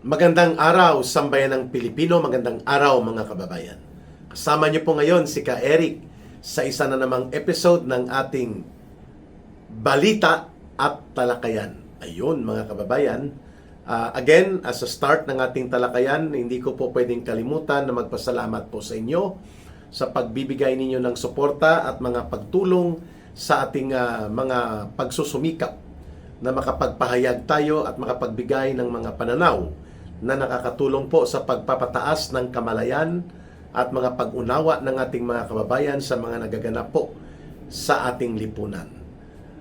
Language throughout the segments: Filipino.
Magandang araw, sambayan ng Pilipino. Magandang araw, mga kababayan. Kasama niyo po ngayon si Ka Eric sa isa na namang episode ng ating Balita at Talakayan. Ayun, mga kababayan. Again, as a start ng ating talakayan, hindi ko po pwedeng kalimutan na magpasalamat po sa inyo sa pagbibigay ninyo ng suporta at mga pagtulong sa ating mga pagsusumikap na makapagpahayag tayo at makapagbigay ng mga pananaw na nakakatulong po sa pagpapataas ng kamalayan at mga pag-unawa ng ating mga kababayan sa mga nagaganap po sa ating lipunan.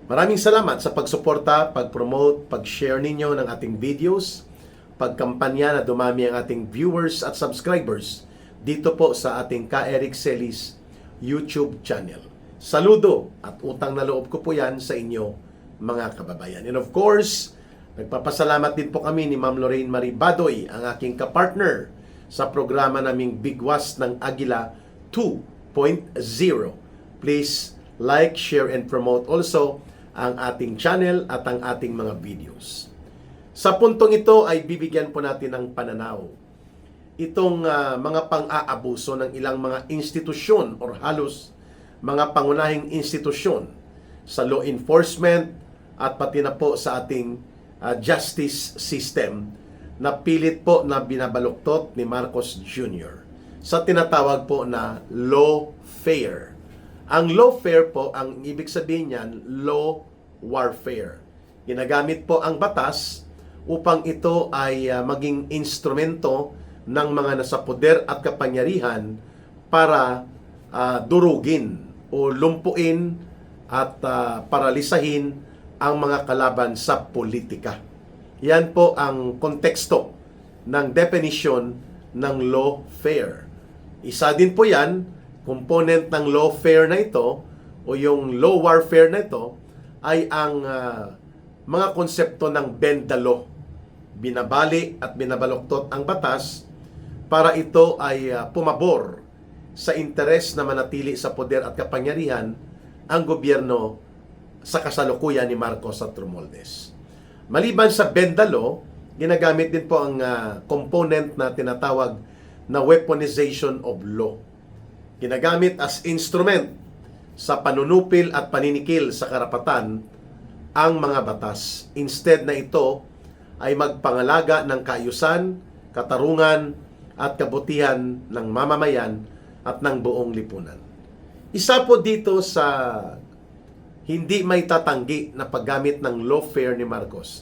Maraming salamat sa pagsuporta, pag-promote, pag-share ninyo ng ating videos, pagkampanya na dumami ang ating viewers at subscribers dito po sa ating Ka Eric Celis YouTube channel. Saludo at utang na loob ko po yan sa inyo, mga kababayan. And of course, nagpapasalamat din po kami ni Ma'am Lorraine Marie Badoy, ang aking kapartner sa programa naming Bigwas ng Agila 2.0. Please like, share, and promote also ang ating channel at ang ating mga videos. Sa puntong ito ay bibigyan po natin ng pananaw itong mga pang-aabuso ng ilang mga institusyon or halos mga pangunahing institusyon sa law enforcement at pati na po sa ating justice system na pilit po na binabaluktot ni Marcos Jr. sa tinatawag po na lawfare. Ang lawfare po, ang ibig sabihin niyan, law warfare. Ginagamit po ang batas upang ito ay maging instrumento ng mga nasa poder at kapangyarihan para durugin o lumpuin at paralisahin ang mga kalaban sa politika. Yan po ang konteksto ng definition ng lawfare. Isa din po yan, component ng lawfare na ito o yung law warfare na ito ay ang mga konsepto ng bend the law. Binabali at binabaluktot ang batas para ito ay pumabor sa interes na manatili sa poder at kapangyarihan ang gobyerno sa kasalukuyan ni Marcos at Romualdez. Maliban sa bend the law, ginagamit din po ang component na tinatawag na weaponization of law. Ginagamit as instrument sa panunupil at paninikil sa karapatan ang mga batas. Instead na ito ay magpangalaga ng kaayusan, katarungan at kabutihan ng mamamayan at ng buong lipunan. Isa po dito sa hindi may tatanggi na paggamit ng lawfare ni Marcos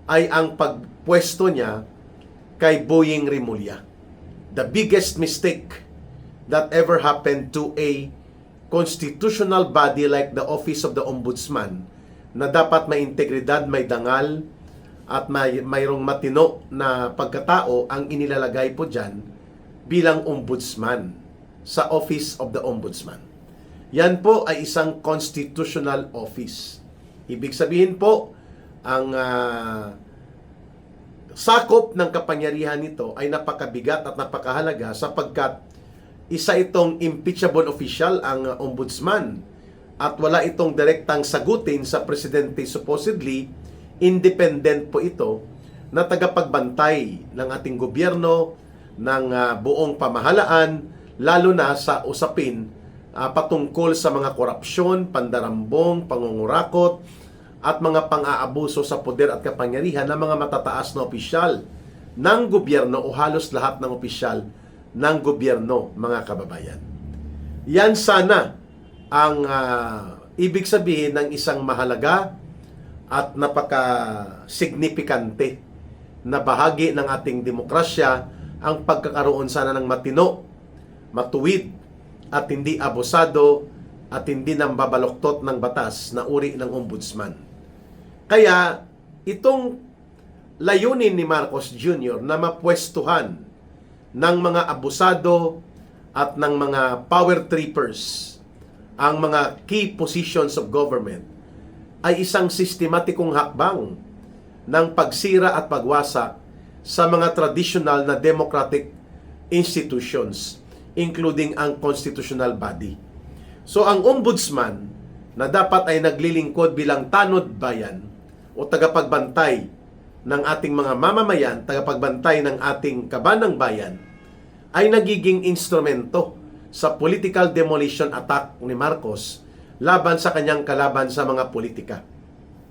ay ang pagpwesto niya kay Boying Rimulya. The biggest mistake that ever happened to a constitutional body like the Office of the Ombudsman na dapat may integridad, may dangal at mayroong matino na pagkatao ang inilalagay po dyan bilang ombudsman sa Office of the Ombudsman. Yan po ay isang constitutional office. Ibig sabihin po, ang sakop ng kapangyarihan nito ay napakabigat at napakahalaga sapagkat isa itong impeachable official ang ombudsman at wala itong direktang sagutin sa presidente. Supposedly, independent po ito na tagapagbantay ng ating gobyerno, ng buong pamahalaan, lalo na sa usapin patungkol sa mga korupsyon, pandarambong, pangungurakot, at mga pang-aabuso sa poder at kapangyarihan ng mga matataas na opisyal ng gobyerno o halos lahat ng opisyal ng gobyerno, mga kababayan. Yan sana ang ibig sabihin ng isang mahalaga at napaka-signifikante na bahagi ng ating demokrasya, ang pagkakaroon sana ng matino, matuwid, at hindi abusado at hindi nang babaloktot ng batas na uri ng ombudsman. Kaya itong layunin ni Marcos Jr. na mapwestuhan ng mga abusado at ng mga power trippers ang mga key positions of government ay isang sistematikong hakbang ng pagsira at pagwasak sa mga traditional na democratic institutions, including ang constitutional body. So ang ombudsman na dapat ay naglilingkod bilang tanod bayan o tagapagbantay ng ating mga mamamayan, tagapagbantay ng ating kabanang bayan, ay nagiging instrumento sa political demolition attack ni Marcos laban sa kanyang kalaban sa mga politika.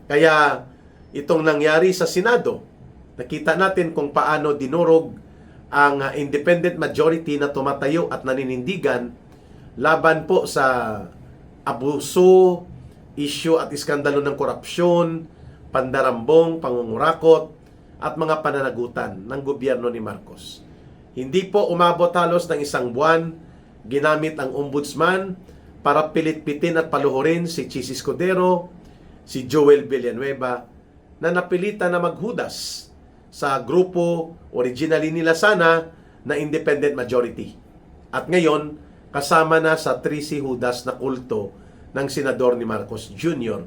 Kaya itong nangyari sa Senado, nakita natin kung paano dinurog ang independent majority na tumatayo at naninindigan laban po sa abuso, issue at iskandalo ng korupsyon, pandarambong, pangungurakot, at mga pananagutan ng gobyerno ni Marcos. Hindi po umabot halos ng isang buwan, ginamit ang ombudsman para pilit-pitin at paluhurin si Chis Escudero, si Joel Villanueva, na napilitan na maghudas sa grupo originally nila sana na independent majority. At ngayon, kasama na sa 3C Judas na kulto ng Senador ni Marcos Jr.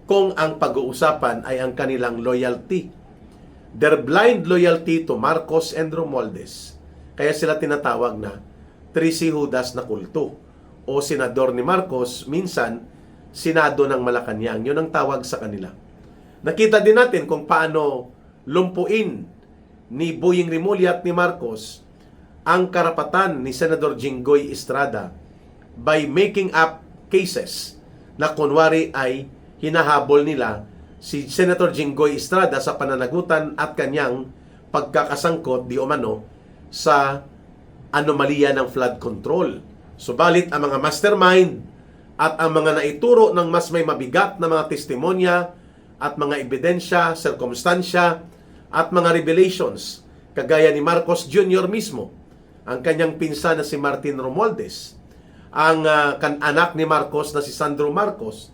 kung ang pag-uusapan ay ang kanilang loyalty. Their blind loyalty to Marcos and Romualdez. Kaya sila tinatawag na 3C Judas na kulto o Senador ni Marcos, minsan Senado ng Malacanang. Yun ang tawag sa kanila. Nakita din natin kung paano lumpuin ni Boying Rimulya at ni Marcos ang karapatan ni Senador Jinggoy Estrada by making up cases na kunwari ay hinahabol nila si Senator Jinggoy Estrada sa pananagutan at kanyang pagkakasangkot di umano sa anomalya ng flood control. Subalit ang mga mastermind at ang mga naituro ng mas may mabigat na mga testimonya at mga ebidensya, sirkumstansya at mga revelations kagaya ni Marcos Jr. mismo, ang kanyang pinsan na si Martin Romualdez, ang anak ni Marcos na si Sandro Marcos,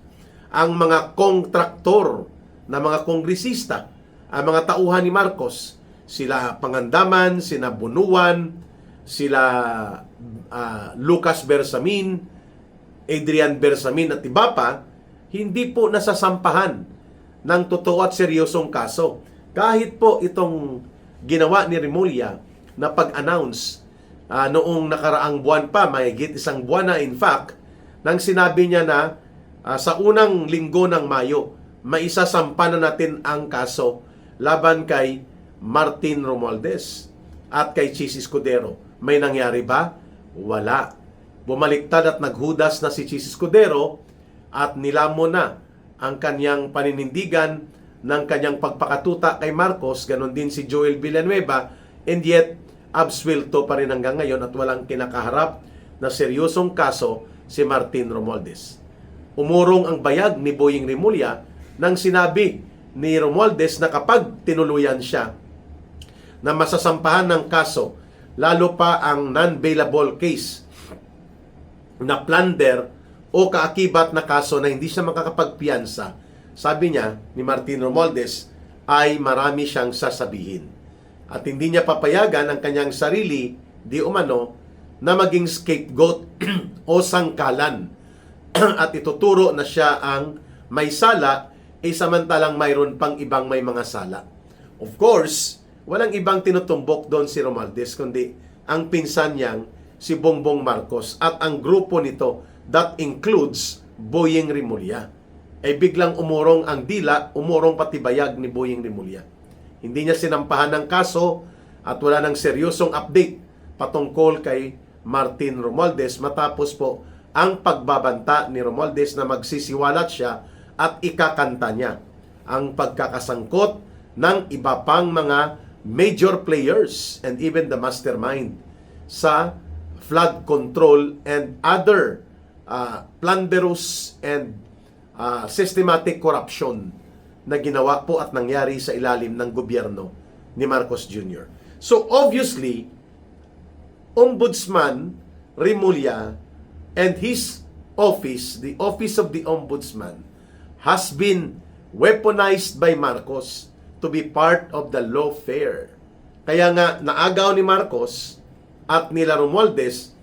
ang mga kontraktor na mga kongresista, ang mga tauhan ni Marcos, sila Pangandaman, sina Bunuan, sila Lucas Bersamin, Adrian Bersamin at iba pa, hindi po nasasampahan ng totoo at seryosong kaso. Kahit po itong ginawa ni Rimulya na pag-announce noong nakaraang buwan pa, mahigit isang buwan na in fact, nang sinabi niya na sa unang linggo ng Mayo, maisasampa na natin ang kaso laban kay Martin Romualdez at kay Chis Escudero. May nangyari ba? Wala. Bumaliktad at naghudas na si Chis Escudero at nilamon na ang kanyang paninindigan ng kanyang pagpakatuta kay Marcos, ganon din si Joel Villanueva, and yet absuelto pa rin hanggang ngayon at walang kinakaharap na seryosong kaso si Martin Romualdez. Umurong ang bayag ni Boying Rimulya nang sinabi ni Romualdez na kapag tinuluyan siya na masasampahan ng kaso, lalo pa ang non-bailable case na plunder o kaakibat na kaso na hindi siya makakapagpiyansa, sabi niya ni Martin Romualdez, ay marami siyang sasabihin. At hindi niya papayagan ang kanyang sarili, di umano, na maging scapegoat o sangkalan. At ituturo na siya ang may sala, samantalang mayroon pang ibang may mga sala. Of course, walang ibang tinutumbok doon si Romualdez, kundi ang pinsan niyang si Bongbong Marcos at ang grupo nito that includes Boying Rimulya. Ay biglang umurong ang dila, umurong pati bayag ni Boying Rimulya. Hindi niya sinampahan ng kaso at wala ng seryosong update patungkol kay Martin Romualdez matapos po ang pagbabanta ni Romualdez na magsisiwalat siya at ikakanta niya ang pagkakasangkot ng iba pang mga major players and even the mastermind sa flood control and other plunderous and systematic corruption na ginawa po at nangyari sa ilalim ng gobyerno ni Marcos Jr. So obviously, Ombudsman Rimulya and his office, the Office of the Ombudsman, has been weaponized by Marcos to be part of the lawfare. Kaya nga, naagaw ni Marcos at nila Romualdez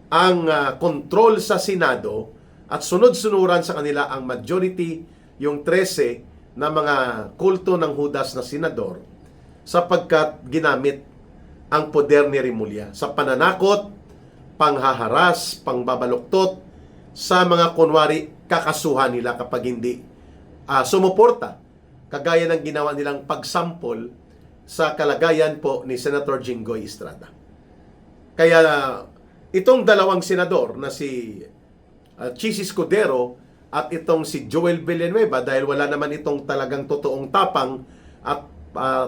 ang control sa Senado at sunod-sunuran sa kanila ang majority, yung 13 na mga kulto ng Judas na senador, sapagkat ginamit ang poder ni Rimulya sa pananakot, panghaharas, pangbabaluktot sa mga kunwari kakasuhan nila kapag hindi sumuporta kagaya ng ginawa nilang pagsampol sa kalagayan po ni Senator Jinggoy Estrada. Kaya itong dalawang senador na si Chis Escudero at itong si Joel Villanueva, dahil wala naman itong talagang totoong tapang at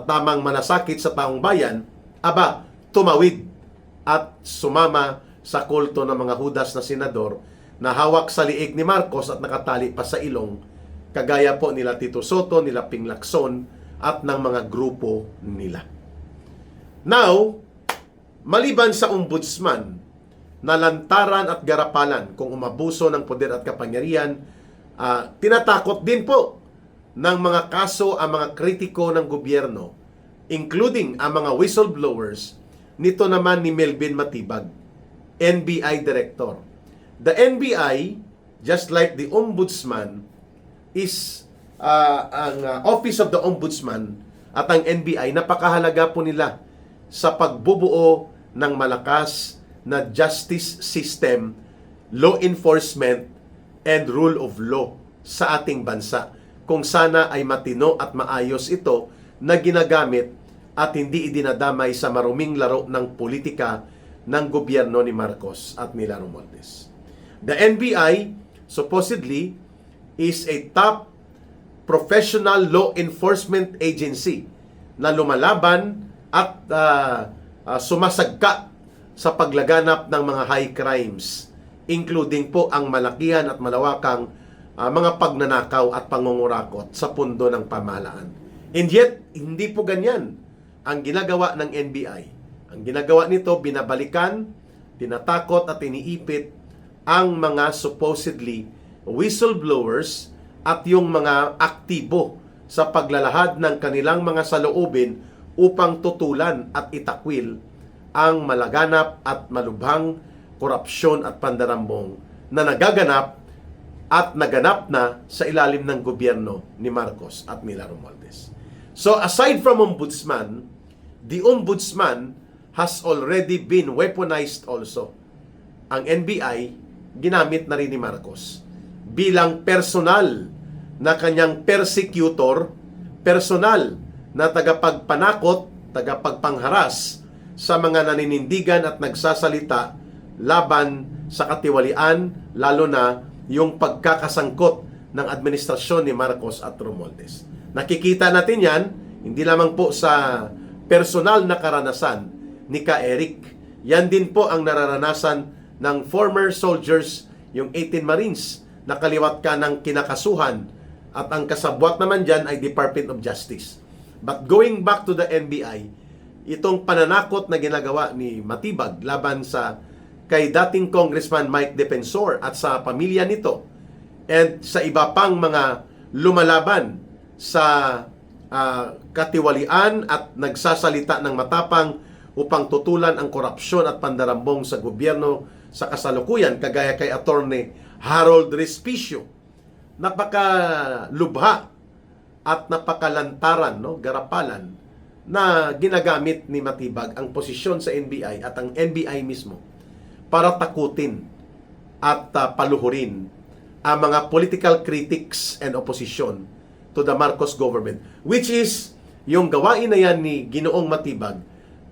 tamang manasakit sa taong bayan, tumawid at sumama sa kulto ng mga hudas na senador na hawak sa liig ni Marcos at nakatali pa sa ilong, kagaya po nila Tito Soto, nila Ping Lacson, at ng mga grupo nila. Now, maliban sa ombudsman na lantaran at garapalan kung umabuso ng poder at kapangyarihan, tinatakot din po ng mga kaso ang mga kritiko ng gobyerno, including ang mga whistleblowers. Nito naman ni Melvin Matibag, NBI Director. The NBI, just like the Ombudsman, is ang Office of the Ombudsman at ang NBI, napakahalaga po nila sa pagbubuo ng malakas na justice system, law enforcement, and rule of law sa ating bansa. Kung sana ay matino at maayos ito na ginagamit at hindi idinadamay sa maruming laro ng politika ng gobyerno ni Marcos at nila Romualdez. The NBI supposedly is a top professional law enforcement agency na lumalaban at sumasagka sa paglaganap ng mga high crimes, including po ang malakihan at malawakang mga pagnanakaw at pangungurakot sa pundo ng pamahalaan. And yet, hindi po ganyan ang ginagawa ng NBI. Ang ginagawa nito, binabalikan, tinatakot at iniipit ang mga supposedly whistleblowers at yung mga aktibo sa paglalahad ng kanilang mga saloobin upang tutulan at itakwil ang malaganap at malubhang korupsyon at pandarambong na nagaganap at naganap na sa ilalim ng gobyerno ni Marcos at nila Romualdez. So aside from ombudsman, the ombudsman has already been weaponized also. Ang NBI, ginamit na rin ni Marcos bilang personal na kanyang persecutor, personal na tagapagpanakot, tagapagpangharas sa mga naninindigan at nagsasalita laban sa katiwalian, lalo na yung pagkakasangkot ng administrasyon ni Marcos at Romualdez. Nakikita natin yan, hindi lamang po sa personal na karanasan ni Ka Eric. Yan din po ang nararanasan ng former soldiers, yung 18 Marines, na kaliwat ka ng kinakasuhan, at ang kasabwat naman dyan ay Department of Justice. But going back to the NBI, itong pananakot na ginagawa ni Matibag laban sa kay dating Congressman Mike Defensor at sa pamilya nito, and sa iba pang mga lumalaban sa katiwalian at nagsasalita ng matapang upang tutulan ang korupsyon at pandarambong sa gobyerno sa kasalukuyan, kagaya kay Attorney Harold Respicio. Napakalubha at napakalantaran, garapalan na ginagamit ni Matibag ang posisyon sa NBI at ang NBI mismo para takutin at paluhurin ang mga political critics and opposition to the Marcos government, which is yung gawain na yan ni Ginoong Matibag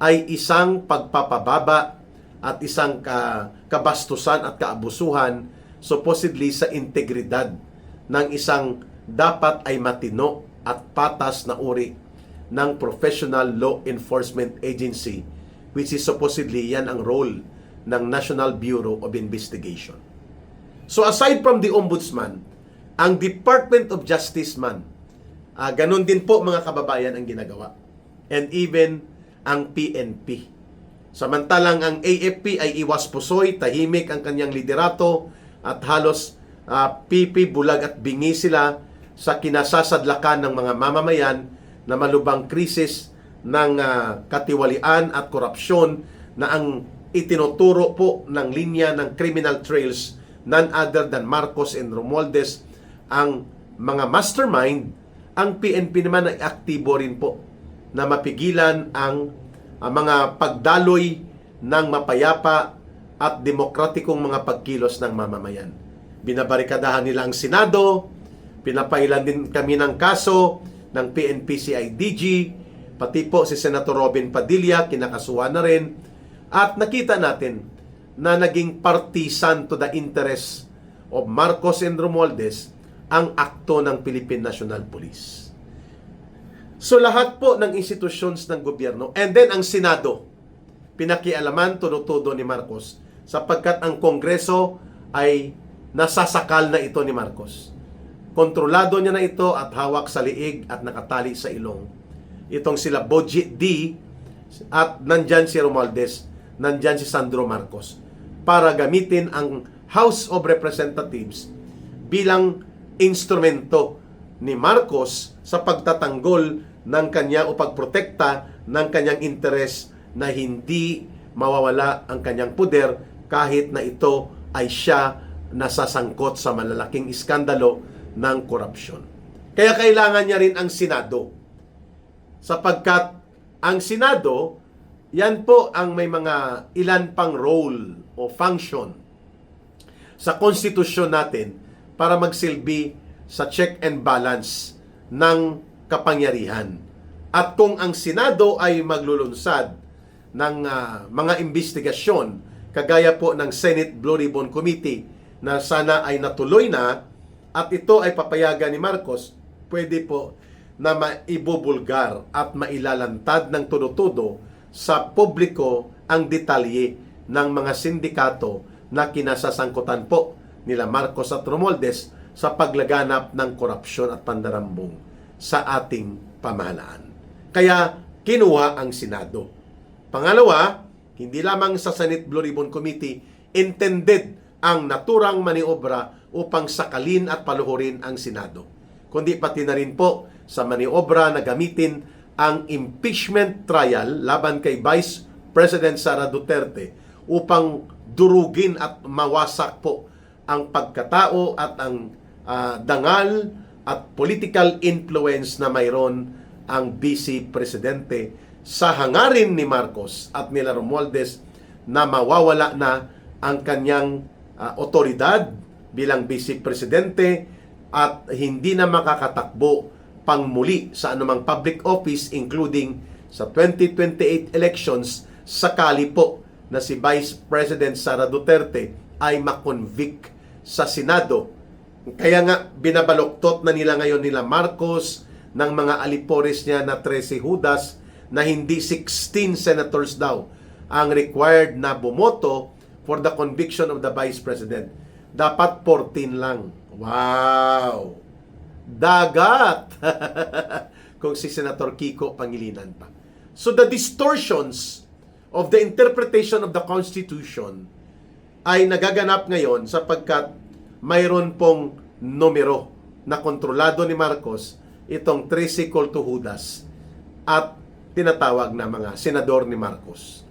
ay isang pagpapababa at isang kabastusan at kaabusuhan supposedly sa integridad ng isang dapat ay matino at patas na uri ng professional law enforcement agency, which is supposedly yan ang role ng National Bureau of Investigation. So aside from the Ombudsman, ang Department of Justice man, ganun din po mga kababayan ang ginagawa. And even ang PNP. Samantalang ang AFP ay iwas pusoy, tahimik ang kanyang liderato at halos pipi, bulag at bingi sila sa kinasasadlakan ng mga mamamayan na malubhang krisis ng katiwalian at korupsyon na ang itinuturo po ng linya ng criminal trails none other than Marcos and Romualdez ang mga mastermind. Ang PNP naman ay aktibo rin po na mapigilan ang mga pagdaloy ng mapayapa at demokratikong mga pagkilos ng mamamayan. Binabarikadahan nila ang Senado, pinapailan din kami ng kaso ng PNP-CIDG, pati po si Senator Robin Padilla, kinakasuhan na rin. At nakita natin na naging partisan to the interest of Marcos and Romualdez ang akto ng Philippine National Police. So lahat po ng institutions ng gobyerno, and then ang Senado, pinakialaman todo ni Marcos sapagkat ang Kongreso ay nasasakal na ito ni Marcos. Kontrolado niya na ito at hawak sa liig at nakatali sa ilong. Itong sila Boji D at nandyan si Romualdez, nandyan si Sandro Marcos para gamitin ang House of Representatives bilang instrumento ni Marcos sa pagtatanggol ng kanya o pagprotekta ng kanyang interes na hindi mawawala ang kanyang poder kahit na ito ay siya nasasangkot sa malalaking iskandalo ng korupsyon. Kaya kailangan niya rin ang Senado. Sapagkat ang Senado, yan po ang may mga ilan pang role o function sa konstitusyon natin para magsilbi sa check and balance ng kapangyarihan. At kung ang Senado ay maglulunsad ng mga investigasyon, kagaya po ng Senate Blue Ribbon Committee na sana ay natuloy na at ito ay papayagan ni Marcos, pwede po na maibubulgar at mailalantad ng todo-todo sa publiko ang detalye ng mga sindikato na kinasasangkutan po nila Marcos at Romualdez sa paglaganap ng korupsyon at pandarambong sa ating pamahalaan. Kaya kinuha ang Senado. Pangalawa, hindi lamang sa Senate Blue Ribbon Committee intended ang naturang maniobra upang sakalin at paluhurin ang Senado, kundi pati na rin po sa maniobra na gamitin ang impeachment trial laban kay Vice President Sara Duterte upang durugin at mawasak po ang pagkatao at ang dangal at political influence na mayroon ang Vice Presidente sa hangarin ni Marcos at nila Romualdez na mawawala na ang kanyang otoridad bilang Vice Presidente at hindi na makakatakbo pang muli sa anumang public office including sa 2028 elections sakali po na si Vice President Sara Duterte ay makonvict sa Senado. Kaya nga binabaluktot na nila ngayon nila Marcos ng mga alipores niya na 13 Judas na hindi 16 senators daw ang required na bumoto for the conviction of the Vice President. Dapat 14 lang. Wow! Dagat! Kung si Senator Kiko Pangilinan pa. So the distortions of the interpretation of the Constitution ay nagaganap ngayon sapagkat mayroon pong numero na kontrolado ni Marcos itong 13 kulto Judas at tinatawag na mga senador ni Marcos.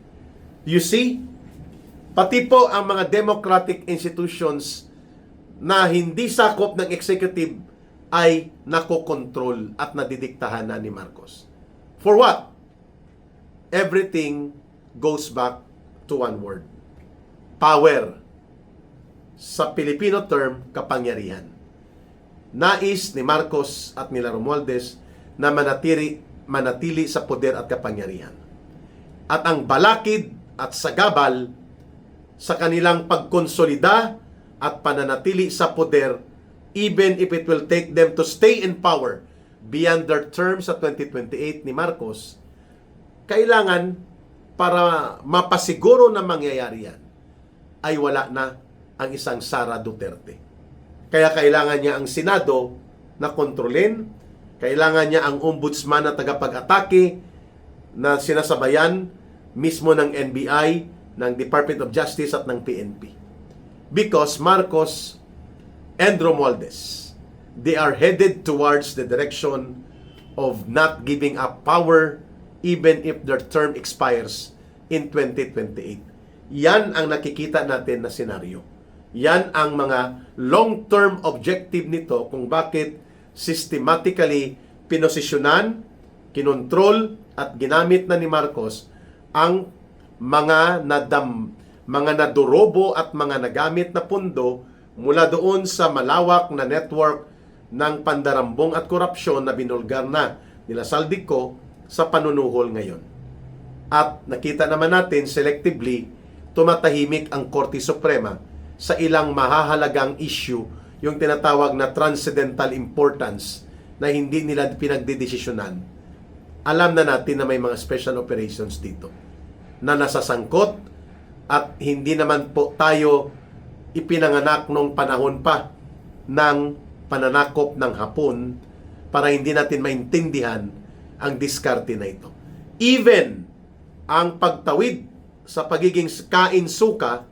You see, pati po ang mga democratic institutions na hindi sakop ng executive ay nakokontrol at nadidiktahan na ni Marcos. For what? Everything goes back to one word. Power. Sa Pilipino term, kapangyarihan. Nais ni Marcos at nila Romualdez na manatili sa poder at kapangyarihan. At ang balakid at sagabal sa kanilang pagkonsolida at pananatili sa poder even if it will take them to stay in power beyond their term sa 2028 ni Marcos, kailangan para mapasiguro na mangyayari yan ay wala na ang isang Sara Duterte. Kaya kailangan niya ang Senado na kontrolin, kailangan niya ang ombudsman na tagapag-atake na sinasabayan mismo ng NBI, ng Department of Justice at ng PNP. Because Marcos and Romualdez, they are headed towards the direction of not giving up power even if their term expires in 2028. Yan ang nakikita natin na senaryo. Yan ang mga long-term objective nito kung bakit systematically pinosisyonan, kinontrol at ginamit na ni Marcos ang mga nadurobo at mga nagamit na pundo mula doon sa malawak na network ng pandarambong at korupsyon na binulgar na nila Saldico sa panunuhol ngayon. At nakita naman natin selectively, tumatahimik ang Korte Suprema sa ilang mahahalagang issue, yung tinatawag na transcendental importance na hindi nila pinagdedesisyonan. Alam na natin na may mga special operations dito na nasasangkot at hindi naman po tayo ipinanganak nung panahon pa ng pananakop ng Hapon para hindi natin maintindihan ang diskarte na ito. Even ang pagtawid sa pagiging kain-suka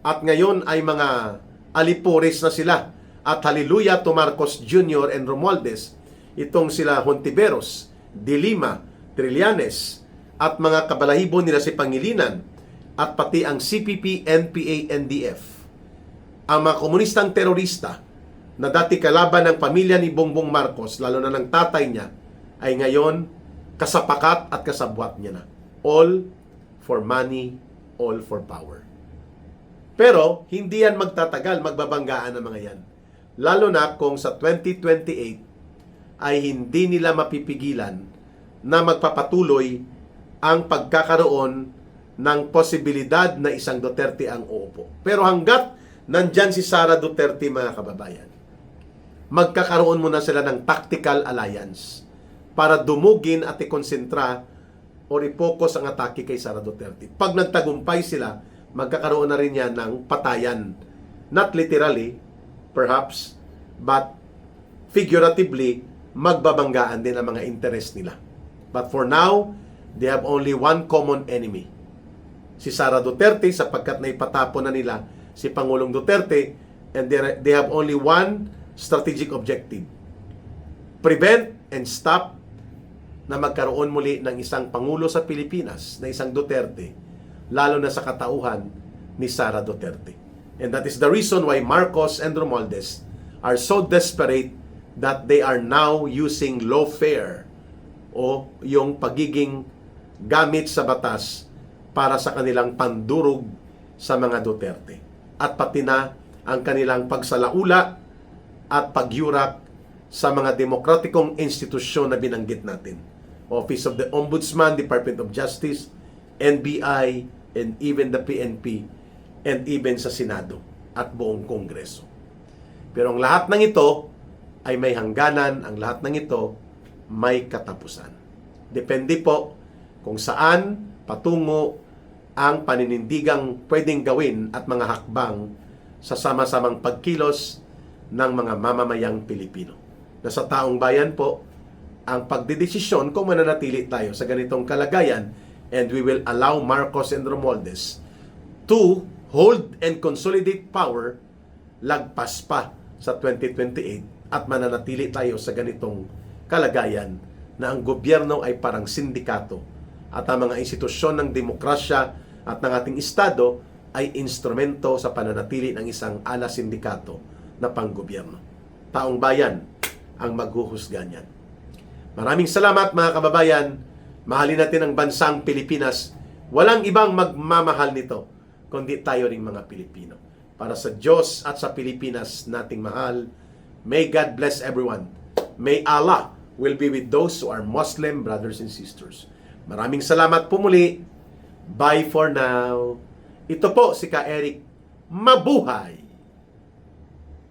at ngayon ay mga alipores na sila at hallelujah to Marcos Jr. and Romualdez, itong sila Hontiveros, De Lima, Trillanes at mga kabalahibo nila si Pangilinan at pati ang CPP, NPA, NDF. Ang mga komunistang terorista na dati kalaban ng pamilya ni Bongbong Marcos, lalo na ng tatay niya, ay ngayon kasapakat at kasabwat niya na. All for money, all for power. Pero hindi yan magtatagal, magbabanggaan ang mga yan. Lalo na kung sa 2028 ay hindi nila mapipigilan na magpapatuloy ang pagkakaroon ng posibilidad na isang Duterte ang uupo. Pero hanggat nandyan si Sara Duterte, mga kababayan, magkakaroon muna sila ng tactical alliance para dumugin at ikonsentra o i-focus ang atake kay Sara Duterte. Pag nagtagumpay sila, magkakaroon na rin yan ng patayan. Not literally, perhaps, but figuratively, magbabanggaan din ang mga interest nila. But for now, they have only one common enemy. Si Sara Duterte, sapagkat naipatapon na nila si Pangulong Duterte, and they have only one strategic objective. Prevent and stop na magkaroon muli ng isang Pangulo sa Pilipinas, na isang Duterte, lalo na sa katauhan ni Sara Duterte. And that is the reason why Marcos and Romualdez are so desperate that they are now using lawfare o yung pagiging gamit sa batas para sa kanilang pandurog sa mga Duterte. At pati na ang kanilang pagsalaula at pagyurak sa mga demokratikong institusyon na binanggit natin. Office of the Ombudsman, Department of Justice, NBI, and even the PNP, and even sa Senado at buong Kongreso. Pero ang lahat ng ito ay may hangganan, ang lahat ng ito may katapusan. Depende po kung saan patungo ang paninindigang pwedeng gawin at mga hakbang sa sama-samang pagkilos ng mga mamamayang Pilipino. Nasa taong bayan po ang pagdedesisyon kung mananatili tayo sa ganitong kalagayan, and we will allow Marcos and Romualdez to hold and consolidate power lagpas pa sa 2028 at mananatili tayo sa ganitong kalagayan na ang gobyerno ay parang sindikato at ang mga institusyon ng demokrasya at ng ating Estado ay instrumento sa pananatili ng isang ala sindikato na panggobyerno. Taong bayan ang maghuhusga niyan. Maraming salamat, mga kababayan. Mahalin natin ang bansang Pilipinas. Walang ibang magmamahal nito kundi tayo ring mga Pilipino. Para sa Diyos at sa Pilipinas nating mahal, may God bless everyone. May Allah will be with those who are Muslim brothers and sisters. Maraming salamat po muli. Bye for now. Ito po si Ka Eric. Mabuhay!